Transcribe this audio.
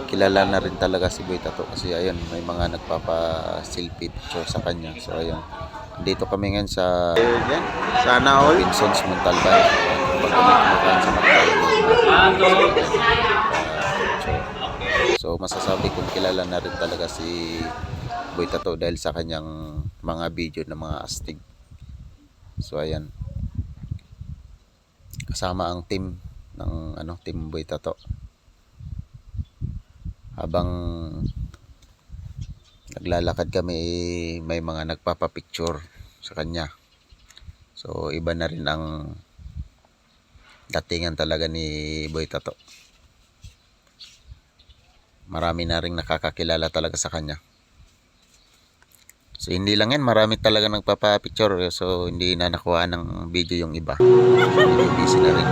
kilala na rin talaga si Boy Tato kasi ayun, may mga nagpapa-selfie picture sa kanya. So ayun, dito kami ngayon sa Sana all. Vinson's Montalban. Pag kami kumakain sa McDonald's. So masasabi kong kilala na rin talaga si Boy Tato dahil sa kanyang mga video ng mga astig. So ayan, kasama ang team ng team Boy Tato. Habang naglalakad kami, may mga nagpapapicture sa kanya. So iba na rin ang datingan talaga ni Boy Tato. Marami na rin nakakakilala talaga sa kanya. So hindi lang yan, marami talaga nagpapapicture. So hindi na nakuha ng video yung iba. So busy na rin.